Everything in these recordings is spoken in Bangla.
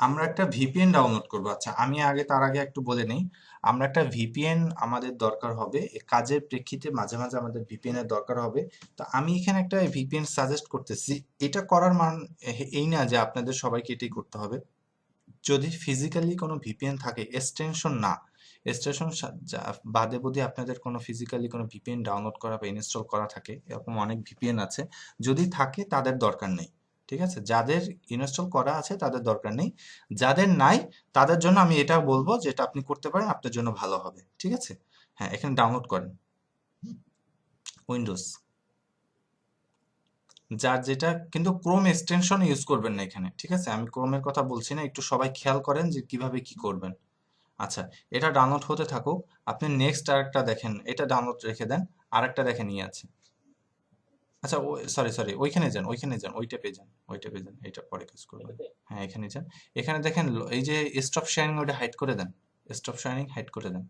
আমরা একটা ভিপিএন ডাউনলোড করব। আচ্ছা, আমি আগে তার আগে একটু বলে নেই, আমরা একটা ভিপিএন আমাদের দরকার হবে। এ কাজের প্রেক্ষিতে মাঝে মাঝে আমাদের ভিপিএন এর দরকার হবে। তো আমি এখানে একটা ভিপিএন সাজেস্ট করতেছি। এটা করার মান এই না যে আপনাদের সবাইকে এটাই করতে হবে। যদি ফিজিক্যালি কোনো ভিপিএন থাকে, এক্সটেনশন না, এক্সটেনশন বাদে যদি আপনাদের কোনো ফিজিক্যালি কোনো ভিপিএন ডাউনলোড করা বা ইনস্টল করা থাকে, এরকম অনেক ভিপিএন আছে, যদি থাকে তাদের দরকার নেই। ঠিক আছে, যাদের ইনস্টল করা আছে তাদের দরকার নেই। যাদের নাই তাদের জন্য আমি এটা বলবো, যেটা আপনি করতে পারেন, আপনার জন্য ভালো হবে। ঠিক আছে, হ্যাঁ, এখানে ডাউনলোড করেন উইন্ডোজ, যার যেটা, কিন্তু ক্রোম এক্সটেনশন ইউজ করবেন না এখানে। ঠিক আছে, আমি ক্রোমের কথা বলছি না, একটু সবাই খেয়াল করেন যে কিভাবে কি করবেন। আচ্ছা, এটা ডাউনলোড হতে থাকুক। আপনি নেক্সট আরেকটা দেখেন, এটা ডাউনলোড রেখে দেন। আরেকটা দেখেন ইয়ে আছে। আচ্ছা, সরি সরি, ওইখানে যান, ওইখানে যান, ওই ট্যাবে যান, ওই ট্যাবে যান, এটা পরে কাজ করবেন। হ্যাঁ, এখানে যান। এখানে দেখেন এই যে স্টপ শেয়ারিং, ওটা হাইড করে দেন। স্টপ শেয়ারিং হাইড করে দেন।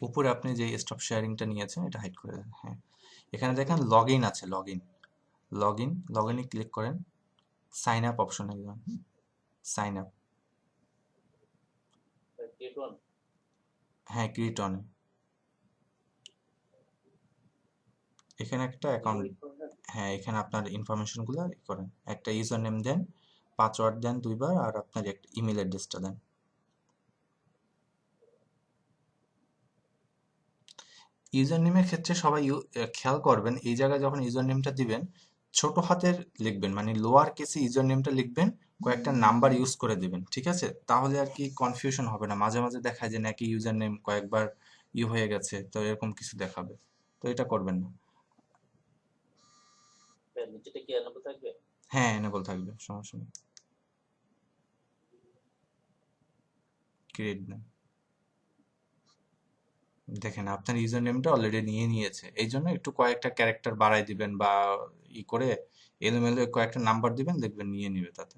উপরে আপনি যে স্টপ শেয়ারিংটা নিয়েছেন এটা হাইড করে দেন। হ্যাঁ, এখানে দেখেন লগ ইন আছে, log in, log in, log ইনে ক্লিক করেন। সাইন আপ অপশনে যান, সাইন আপ। হ্যাঁ, ক্রিয়েট অন। এখানে একটা অ্যাকাউন্ট, হ্যাঁ, এখানে আপনার ইনফরমেশনগুলো করেন। একটা ইউজার নেম দেন, পাসওয়ার্ড দেন দুইবার, আর আপনার একটা ইমেল অ্যাড্রেসটা দেন। ইউজার নেমের ক্ষেত্রে সবাই খেয়াল করবেন, এই জায়গায় যখন ইউজার নেমটা দিবেন, ছোট হাতের লিখবেন, মানে লোয়ার কেসে ইউজার নেমটা লিখবেন, কয়েকটা নাম্বার ইউজ করে দিবেন। ঠিক আছে, তাহলে আর কি কনফিউশন হবে না। মাঝে মাঝে দেখায় যে নাকি ইউজার নেম কয়েকবার হয়ে গেছে, তো এরকম কিছু দেখাবে। তো এটা করবেন না। হ্যাঁ, এনেবল থাকবে, সমস্যা নেই। ক্রিয়েট দেন। দেখেন আপনার ইউজার নেমটা অলরেডি নিয়ে নিয়েছে, এই জন্য একটু কয়েকটা ক্যারেক্টার বাড়াই দিবেন বা করে এলোমেলো কয়েকটা নাম্বার দিবেন, দেখবেন নিয়ে নিবে তাতে।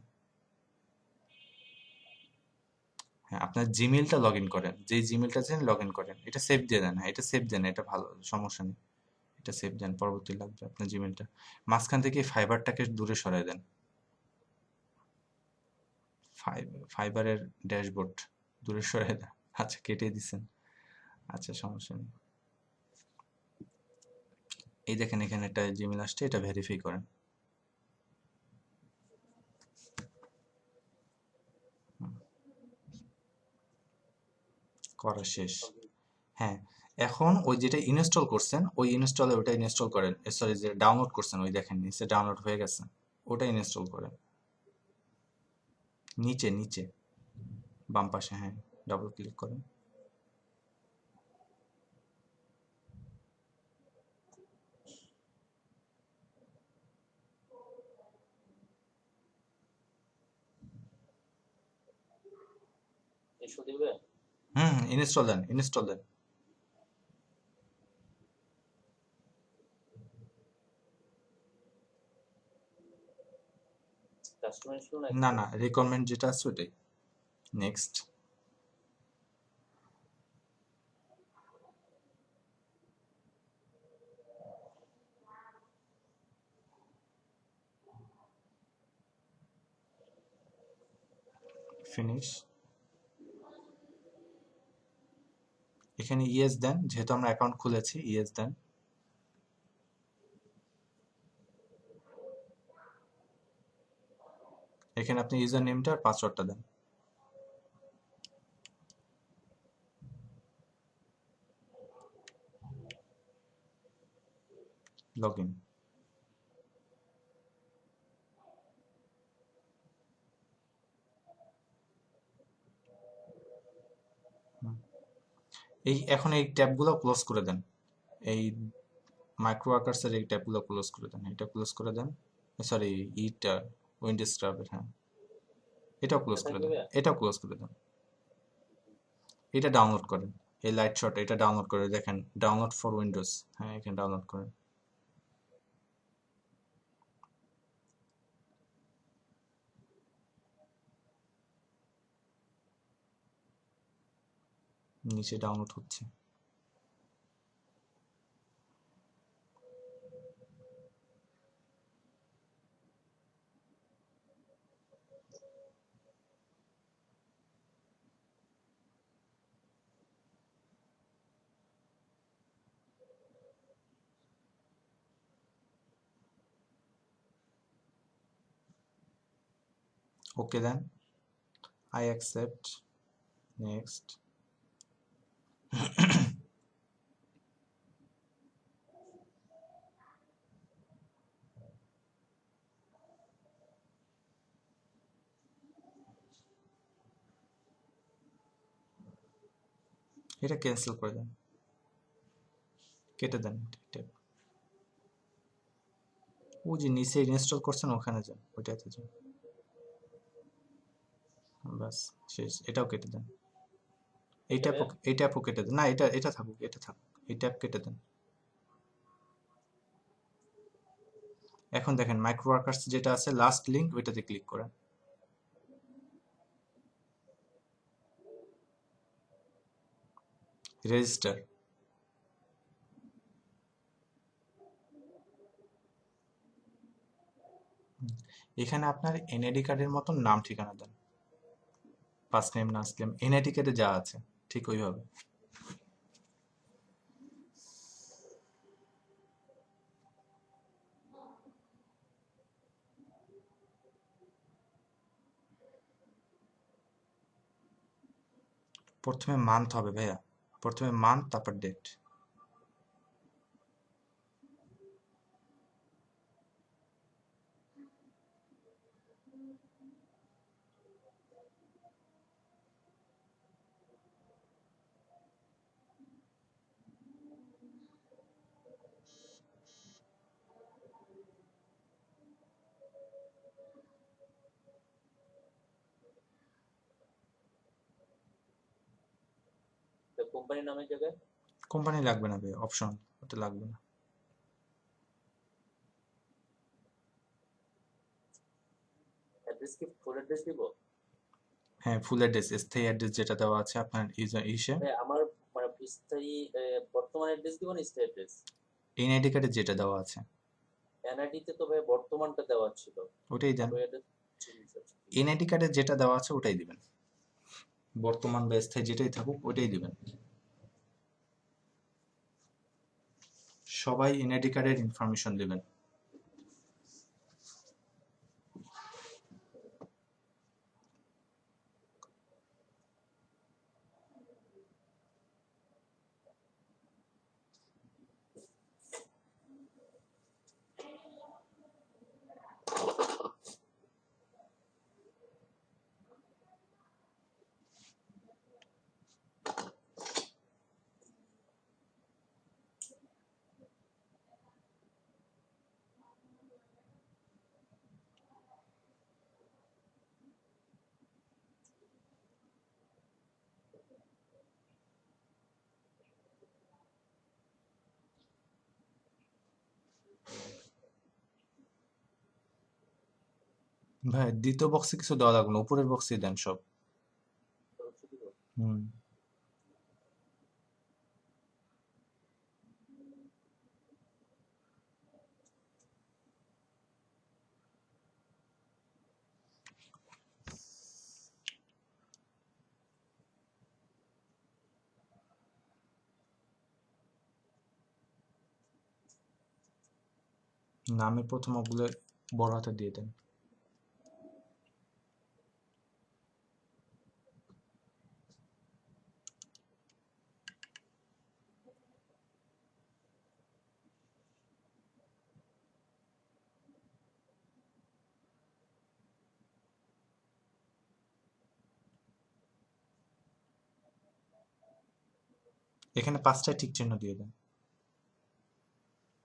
হ্যাঁ, আপনার জিমেলটা লগ ইন করেন, যেই জিমেলটা চান লগ ইন করেন। এটা সেভ দিয়ে দেন, হ্যাঁ, এটা সেভ দেন, এটা ভালো, সমস্যা নেই। এটা সেভ দেন, পরবর্তী লাগবে আপনার জিমেলটা। মাঝখান থেকে ফাইবারটাকে দূরে সরাই দেন। ফাইবারের ড্যাশবোর্ড দূরে সরাই দেন। আচ্ছা, কেটে দিছেন। আচ্ছা, সমস্যা নেই। এই দেখেন এখানে একটা জিমেল আসছে, এটা ভেরিফাই করেন। করা শেষ। হ্যাঁ, এখন ওই যেটা ইনস্টল করছেন, ওই ইনস্টলে ওটা ইনস্টল করেন। সরি, যে ডাউনলোড করছেন, ওই দেখেন নিচে ডাউনলোড হয়ে গেছে, ওটা ইনস্টল করেন। নিচে নিচে, বাম পাশে, হ্যাঁ, ডাবল ক্লিক করেন। হুম, ইনস্টল দেন, ইনস্টল দেন। না না, রিকমেন্ড যেটা আছে ওটাই। নেক্সট। ফিনিশ। এখানে ইয়েস দেন, যেহেতু আমরা অ্যাকাউন্ট খুলেছি, ইয়েস দেন। এখানে আপনি ইউজার নেমটা আর পাসওয়ার্ডটা দেন। Log in. এই এখন এই ট্যাবগুলো ক্লোজ করে দেন। এই মাইক্রো ওয়ার্কার্সের এই ট্যাবগুলো ক্লোজ করে দেন, এটা ক্লোজ করে দেন। সরি, ইটা উইন্ডোজ স্ক্রাবের, হ্যাঁ, এটাও ক্লোজ করে দেন, এটাও ক্লোজ করে দেন। এটা ডাউনলোড করেন, এই লাইট শট, এটা ডাউনলোড করে দেখেন, ডাউনলোড ফর উইন্ডোজ, হ্যাঁ, এখানে ডাউনলোড করেন। নিচে ডাউনলোড হচ্ছে। ওকে দেন, আই অ্যাকসেপ্ট, নেক্সট। এটা ক্যান্সেল করে দেন, কেটে দেন এটা। ও যে নিচে ইনস্টল করছেন ওখানে যান, ওইটাতে যান, ব্যাস শেষ। এটাও কেটে দেন, এই এটা ট্যাপও, এই ট্যাপও কেটে দেন, না এটা এটা থাকুক, এটা থাকুক, এই ট্যাপ কেটে দেন। এখন দেখেন মাইক্রো ওয়ার্কার্স যেটা আছে লাস্ট লিঙ্ক, ওইটাতে ক্লিক করেন। রেজিস্টার, এখানে আপনার এনআইডি কার্ডের মতন নাম ঠিকানা দেন, first name last name, NID কার্ডে যা আছে ঠিক ওইভাবে। প্রথমে মান্থ হবে ভাইয়া, প্রথমে মান্থ তারপর ডেট। কোম্পানির নামের জায়গায় কোম্পানি লাগবে না ভাইয়া, অপশন ওটা লাগবে না। অ্যাড্রেস কি ফুল অ্যাড্রেস দিব? হ্যাঁ, ফুল অ্যাড্রেস, স্থায়ী অ্যাড্রেস যেটা দেওয়া আছে আপনার ইসে, ভাই আমার মানে স্থায়ী বর্তমান অ্যাড্রেস দিব না স্থায়ী অ্যাড্রেস? এনআইডি কার্ডে যেটা দেওয়া আছে এনআইডি তে তো ভাই বর্তমানটা দেওয়া ছিল, ওটাই দেন। আর ওই অ্যাড্রেস চেঞ্জ আছে। এনআইডি কার্ডে যেটা দেওয়া আছে ওটাই দিবেন, বর্তমান বা স্থায়ী যেটাই থাকুক ওটাই দিবেন। সবাই এনআইডি কার্ডের ইনফরমেশন দিবেন। ভাই দ্বিতীয় বক্সে কিছু দেওয়া লাগবে না, উপরের বক্সে দেন সব। হুম, নামের প্রথম অগুলো বড় হাতে দিয়ে দেন। এখানে 5টায় টিক চিহ্ন দিয়ে দেন,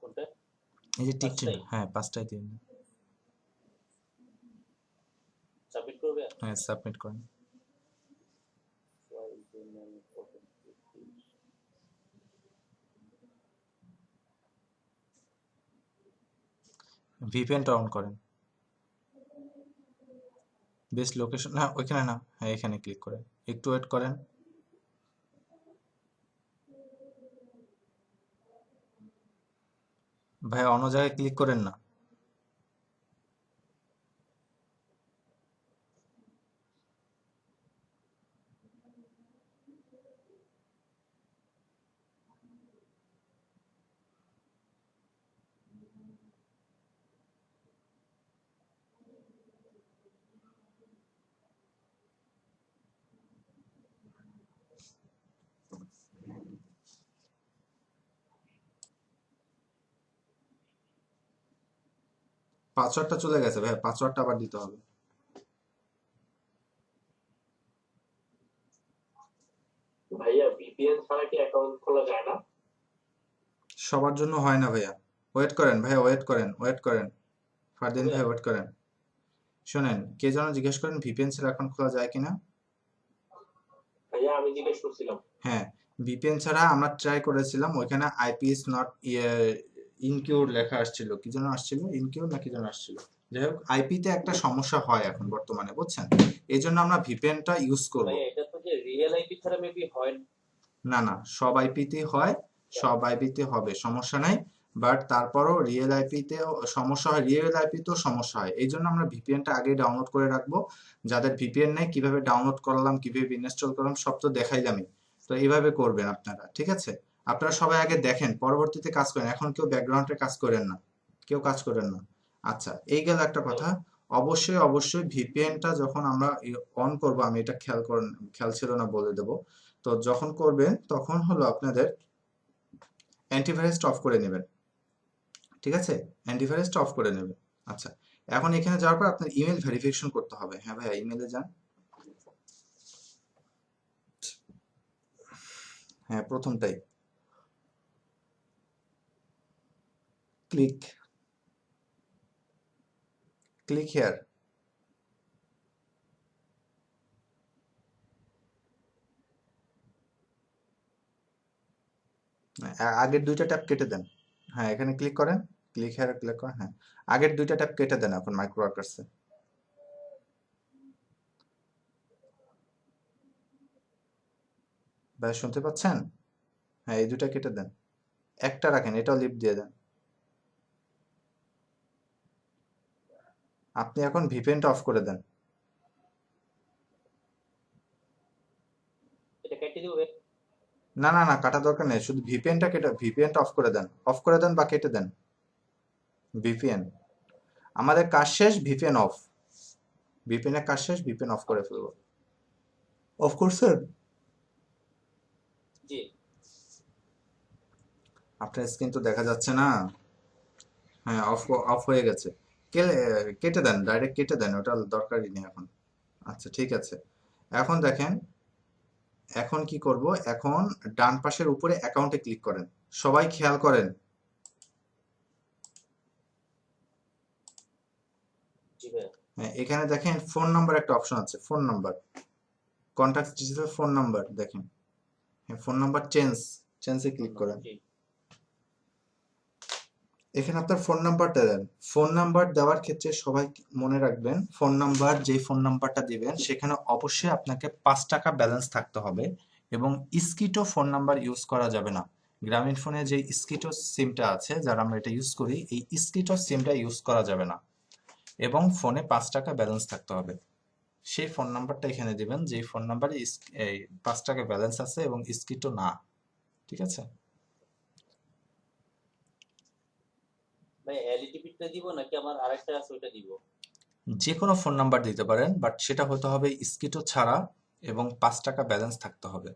কোনটা? এই যে টিক চিহ্ন, পাঁচটাই হ্যাঁ 5টায় দিয়ে দেন। সাবমিট করবে? হ্যাঁ সাবমিট করেন। ভিপিএনটা অন করেন, বেস্ট লোকেশন, হ্যাঁ ওইখানে না, হ্যাঁ এখানে ক্লিক করেন, একটু ওয়েট করেন। ভাই অন্য জায়গায় ক্লিক করেন না। পাসওয়ার্ডটা চলে গেছে ভাই, পাসওয়ার্ডটা আবার দিতে হবে। ভাইয়া ভিপিএন ছাড়া কি অ্যাকাউন্ট খোলা যায় না? সবার জন্য হয় না ভাইয়া। ওয়েট করেন ভাইয়া, ওয়েট করেন, ওয়েট করেন, ফারদিন ভাই ওয়েট করেন। শোনেন, কে যেন জিজ্ঞেস করেন ভিপিএন ছাড়া এখন খোলা যায় কিনা। ভাইয়া আমি জিজ্ঞেস করছিলাম। হ্যাঁ, ভিপিএন ছাড়া আমরা ট্রাই করেছিলাম, ওইখানে আইপি ইজ নট ইনকিউর লেখা আসছিল, কি যেন আসছিল, ইনকিউর না কি যেন আসছিল। যাই হোক, আইপিতে একটা সমস্যা হয় এখন বর্তমানে, বুঝছেন, এই জন্য আমরা ভিপিএনটা ইউজ করব। ভাইয়া এটা তো যে রিয়েল আইপি ছাড়া মেবি হয় না। না না, সব আইপিতে হয়, সব আইপিতে হবে, সমস্যা নাই। বাট তারপরও রিয়েল আইপিতে সমস্যা হয়, রিয়েল আইপিতেও সমস্যা হয়, এই জন্য আমরা ভিপিএনটা আগে ডাউনলোড করে রাখবো। যাদের ভিপিএন নেই, কিভাবে ডাউনলোড করলাম, কিভাবে ইনস্টল করলাম সব তো দেখাইলামই। তো এইভাবে করবেন আপনারা, ঠিক আছে? আপনারা সবাই আগে দেখেন, পরবর্তীতে কাজ করেন, এখন কেউ ব্যাকগ্রাউন্ডে কাজ করেন না, কেউ কাজ করেন না। আচ্ছা, এই গেল একটা কথা। অবশ্যই অবশ্যই ভিপিএনটা যখন আমরা অন করব, আমি এটা খেয়াল ছিল না, বলে দেবো। তো যখন করবেন তখন হলো আপনাদের অ্যান্টিভাইরাসটা অফ করে নেবেন, ঠিক আছে? অ্যান্টিভাইরাসটা অফ করে নেবেন। আচ্ছা, এখন এখানে যাওয়ার পর আপনার ইমেল ভেরিফিকেশন করতে হবে। হ্যাঁ ভাইয়া, ইমেলে যান। হ্যাঁ, প্রথমটাই ক্লিক ক্লিক হেয়ার। আগের দুইটা ট্যাব কেটে দেন। হ্যাঁ, এখানে ক্লিক করেন, ক্লিক হেয়ার ক্লিক করেন। হ্যাঁ, আগের দুইটা ট্যাব কেটে দেন এখন মাইক্রো ওয়ার্কার্সে। ভাই শুনতে পাচ্ছেন? হ্যাঁ, এই দুইটা কেটে দেন, একটা রাখেন, এটাও লিভ দিয়ে দেন। আপনি এখন ভিপিএনটা অফ করে দেন। এটা কেটে দিব। না না না, কাটা দরকার নেই, শুধু ভিপিএনটা অফ করে দেন, অফ করে দেন বা কেটে দেন। ভিপিএন, আমাদের কাজ শেষ, ভিপিএন অফ। ভিপিএন এর কাজ শেষ, ভিপিএন অফ করে ফেলবো। অফ করছেন? জি। আপনার স্ক্রিন তো দেখা যাচ্ছে না। হ্যাঁ, অফ অফ হয়ে গেছে। কেটে দেন, ডাইরেক্ট কেটে দেন, ওটা দরকারই নেই এখন। আচ্ছা ঠিক আছে, এখন দেখেন, এখন কি করব, এখন ডান পাশের উপরে অ্যাকাউন্টে ক্লিক করেন, সবাই খেয়াল করেন। জি ভাইয়া। হ্যাঁ, এখানে দেখেন ফোন নাম্বার একটা অপশন আছে, phone number, contact digital phone number দেখেন। হ্যাঁ, ফোন নাম্বার চেঞ্জে ক্লিক করেন। জি। এখানে আপনার ফোন নাম্বারটা দেন। ফোন নাম্বার দেওয়ার ক্ষেত্রে সবাই মনে রাখবেন, ফোন নাম্বার, যেই ফোন নাম্বারটা দিবেন সেখানে অবশ্যই আপনাকে 5 টাকা ব্যালেন্স থাকতে হবে, এবং স্কিটো ফোন নাম্বার ইউজ করা যাবে না। গ্রামীণ ফোনে যে স্কিটো সিমটা আছে, যারা আমরা এটা ইউজ করি, এই স্কিটো সিমটা ইউজ করা যাবে না, এবং ফোনে 5 টাকা ব্যালেন্স থাকতে হবে। সেই ফোন নাম্বারটা এখানে দিবেন, যেই ফোন নাম্বারে এই 5 টাকা ব্যালেন্স আছে এবং স্কিটো না, ঠিক আছে? ভাই এলইডি বিটটা দিব নাকি আমার আরেকটা আছে ওইটা দিব? যে কোনো ফোন নাম্বার দিতে পারেন, বাট সেটা হতে হবে স্কিটো ছাড়া, এবং 5 টাকা ব্যালেন্স থাকতে হবে।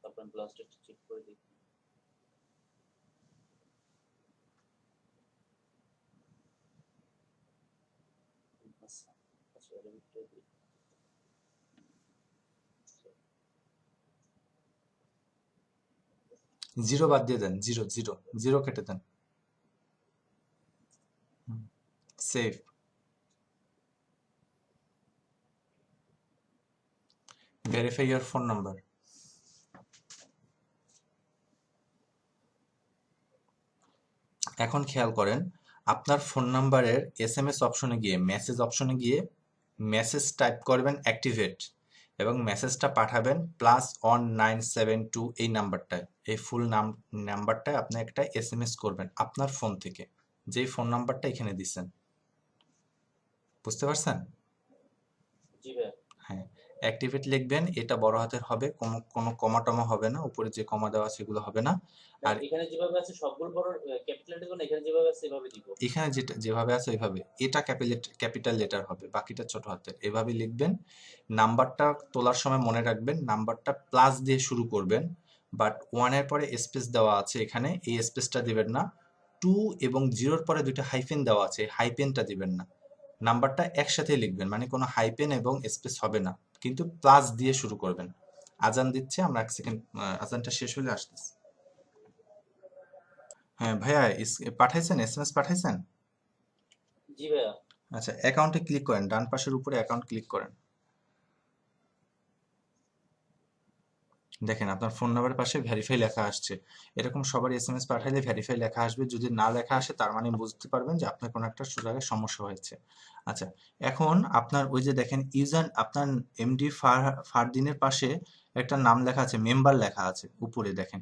আপনার ব্লাউজটা চেক করে দেখি। আচ্ছা আচ্ছা, এলইডি বিটটা দিই। জিরো বাদ দিয়ে দেন, জিরো জিরো জিরো কেটে দেন। Save. Verify your phone number. এখন খেয়াল করেন, আপনার ফোন নাম্বারের এসএমএস অপশনে গিয়ে, মেসেজ অপশনে গিয়ে মেসেজ টাইপ করবেন অ্যাক্টিভেট, এবং মেসেজটা পাঠাবেন +1972 এই নাম্বারটায়, এই ফুল নাম্বারটায় আপনি একটা এসএমএস করবেন আপনার ফোন থেকে, যেই ফোন নাম্বারটা এখানে দিচ্ছেন। বুঝতে পারছেন? জি ভাইয়া। হ্যাঁ, অ্যাক্টিভেট লিখবেন, এটা বড় হাতের হবে, কোনো কমা টমা হবে না, উপরে যে কমা দেওয়া আছে সেগুলো হবে না। না, আর এখানে যেভাবে আছে সবগুলো বড় ক্যাপিটাল দিব না, এখানে যেভাবে আছে এভাবে দিব। এখানে যেভাবে আছে ওইভাবে, এটা ক্যাপিটাল লেটার হবে, বাকিটা ছোট হাতের, এভাবে লিখবেন। নাম্বারটা তোলার সময় মনে রাখবেন, নাম্বারটা প্লাস দিয়ে শুরু করবেন, বাট ওয়ানের পরে স্পেস দেওয়া আছে এখানে, এই স্পেসটা দিবেন না, 2 এবং 0-র পরে দুইটা হাইফেন দেওয়া আছে, হাইফেনটা দিবেন না। নাম্বারটা একসাথে লিখবেন, মানে কোনো হাইফেন এবং স্পেস হবে না, কিন্তু প্লাস দিয়ে শুরু করবেন। আজান দিচ্ছে, আমরা 1 সেকেন্ড, আজানটা শেষ হলে আসতেছি। হ্যাঁ ভাইয়া, পাঠাইছেন, এসএমএস পাঠাইছেন? জি ভাইয়া। আচ্ছা, অ্যাকাউন্টে ক্লিক করেন, ডান পাশের উপরে অ্যাকাউন্ট ক্লিক করেন। দেখেন আপনার ফোন নাম্বারের পাশে ভেরিফাই লেখা আসছে। এরকম সবার এসএমএস পাঠাইলে ভেরিফাই লেখা আসবে, যদি না লেখা আসে তার মানে বুঝতে পারবেন যে আপনার কোনো একটা জায়গায় সমস্যা হয়েছে। আচ্ছা, এখন আপনার ওই যে দেখেন ইউজার, আপনার এমডি ফারদিনের পাশে একটা নাম লেখা আছে, মেম্বার লেখা আছে উপরে দেখেন,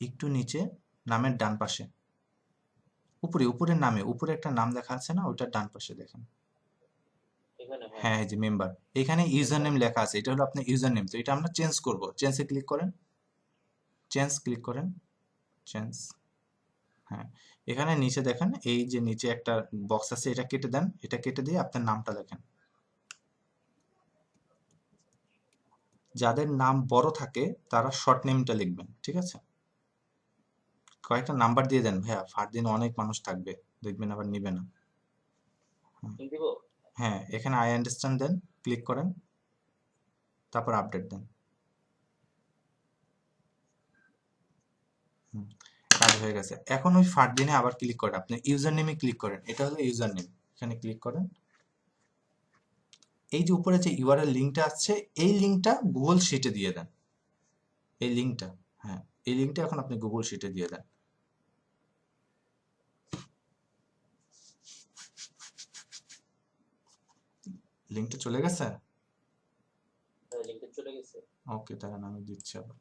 একটু নিচে নামের ডান পাশে, উপরের নামে উপরে একটা নাম লেখা আছে না, ওইটার ডান পাশে দেখেন। এখানে হ্যাঁ। হ্যাঁ, এই যে মেম্বার, এখানে ইউজার নেম লেখা আছে, এটা হলো আপনার ইউজার নেম। তো এটা আমরা চেঞ্জ করব, চেঞ্জে ক্লিক করেন, চেঞ্জ ক্লিক করেন, চেঞ্জ। হ্যাঁ, এখানে নিচে দেখেন, এই যে নিচে একটা বক্স আছে, এটা কেটে দেন, এটা কেটে দিয়ে আপনার নামটা লেখেন। যাদের নাম বড় থাকে তারা শর্ট নেমটা লিখবেন, ঠিক আছে? কয়েকটা নাম্বার দিয়ে দেন ভাইয়া, ফারদিন অনেক মানুষ থাকবে, দেখবেন আবার নিবে না। দিব। হ্যাঁ, এখানে আই আন্ডারস্ট্যান্ড দেন, ক্লিক করেন, তারপর আপডেট দেন। হুম, কাজ হয়ে গেছে। এখন ওই ফারদিনে আবার ক্লিক করেন, আপনি ইউজার নেমে ক্লিক করেন, এটা হলো ইউজার নেম, এখানে ক্লিক করেন। এই যে উপরে যে ইউআরএল লিঙ্কটা আসছে, এই লিঙ্কটা গুগল শিটে দিয়ে দেন, এই লিঙ্কটা, হ্যাঁ এই লিঙ্কটা এখন আপনি গুগল শিটে দিয়ে দেন। লিঙ্কটা চলে গেছে? লিংকটা চলে গেছে। ওকে, দাঁড়ান আমি দিচ্ছি আবার।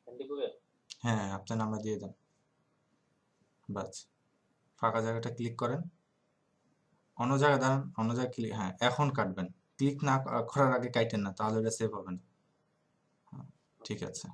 দিব ভাইয়া। হ্যাঁ, আপনার নাম্বার দিয়ে দেন, বাস। ফাঁকা জায়গাটা ক্লিক করেন, অন্য জায়গায় দাঁড়ান, অন্য জায়গায় ক্লিক, হ্যাঁ এখন কাটবেন, ক্লিক না করার আগে কাটেন না, তাহলে এটা সেভ হবে না। হ্যাঁ, ঠিক আছে।